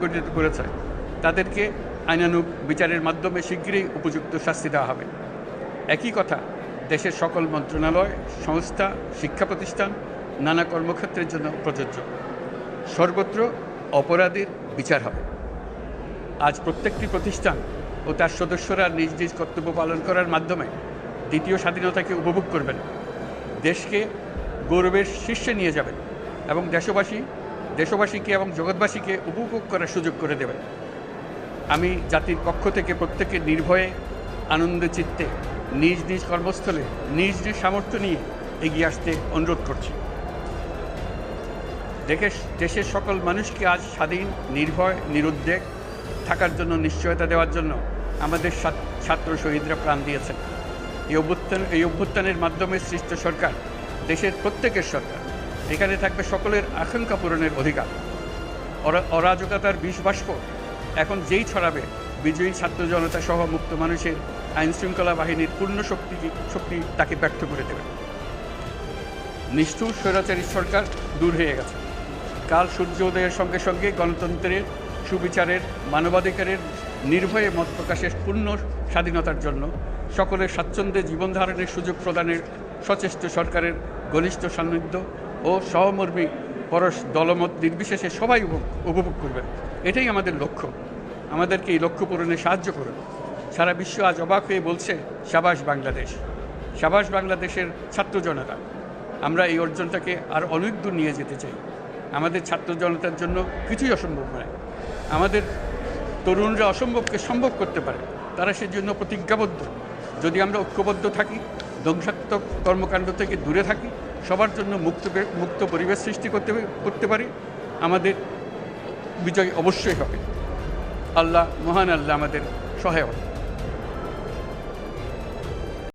সংগঠিত করেছে তাদেরকে আইনানুগ বিচারের মাধ্যমে শীঘ্রই উপযুক্ত শাস্তি দেওয়া হবে। একই কথা দেশের সকল মন্ত্রণালয়, সংস্থা, শিক্ষা প্রতিষ্ঠান, নানা কর্মক্ষেত্রের জন্য প্রযোজ্য। সর্বত্র অপরাধীর বিচার হবে। আজ প্রত্যেকটি প্রতিষ্ঠান ও তার সদস্যরা নিজ নিজ কর্তব্য পালন করার মাধ্যমে দ্বিতীয় স্বাধীনতাকে উপভোগ করবেন, দেশকে গৌরবের শীর্ষে নিয়ে যাবেন এবং দেশবাসীকে এবং জগৎবাসীকে উপভোগ করার সুযোগ করে দেবেন। আমি জাতির পক্ষ থেকে প্রত্যেককে নির্ভয়ে আনন্দ চিত্তে নিজ নিজ কর্মস্থলে নিজ নিজ সামর্থ্য নিয়ে এগিয়ে আসতে অনুরোধ করছি। দেশের সকল মানুষকে আজ স্বাধীন, নির্ভয়, নিরুদ্বেগ থাকার জন্য নিশ্চয়তা দেওয়ার জন্য আমাদের ছাত্র শহীদরা প্রাণ দিয়েছেন। এই অভ্যুত্থানের মাধ্যমে সৃষ্ট সরকার দেশের প্রত্যেকের সরকার। এখানে থাকবে সকলের আকাঙ্ক্ষা পূরণের অধিকার। অরাজকতার বিষবাষ্প এখন যেই ছড়াবে, বিজয়ী ছাত্র জনতা সহ মুক্ত মানুষের আইনশৃঙ্খলা বাহিনীর পূর্ণ শক্তি তাকে ব্যর্থ করে দেবে। নিষ্ঠুর স্বৈরাচারী সরকার দূর হয়ে গেছে। কাল সূর্য উদয়ের সঙ্গে সঙ্গে গণতন্ত্রের, সুবিচারের, মানবাধিকারের নির্ভয়ে মত প্রকাশের পূর্ণ স্বাধীনতার জন্য সকলের স্বাচ্ছন্দ্যে জীবনধারণের সুযোগ প্রদানের সচেষ্ট সরকারের ঘনিষ্ঠ সান্নিধ্য ও সহমর্মী পরশ দলমত নির্বিশেষে সবাই উপভোগ করবেন। এটাই আমাদের লক্ষ্য। আমাদেরকে এই লক্ষ্য পূরণে সাহায্য করুন। সারা বিশ্ব আজ অবাক হয়ে বলছে, সাবাস বাংলাদেশ, সাবাস বাংলাদেশের ছাত্র জনতা। আমরা এই অর্জনটাকে আর অনেক দূর নিয়ে যেতে চাই। আমাদের ছাত্র জনতার জন্য কিছুই অসম্ভব নয়। আমাদের তরুণরা অসম্ভবকে সম্ভব করতে পারে, তারা সেজন্য প্রতিজ্ঞাবদ্ধ। যদি আমরা ঐক্যবদ্ধ থাকি, ধ্বংসাত্মক কর্মকাণ্ড থেকে দূরে থাকি, সবার জন্য মুক্ত পরিবেশ সৃষ্টি করতে পারি, আমাদের বিজয় অবশ্যই হবে। আল্লাহ, মহান আল্লাহ আমাদের সহায় হন।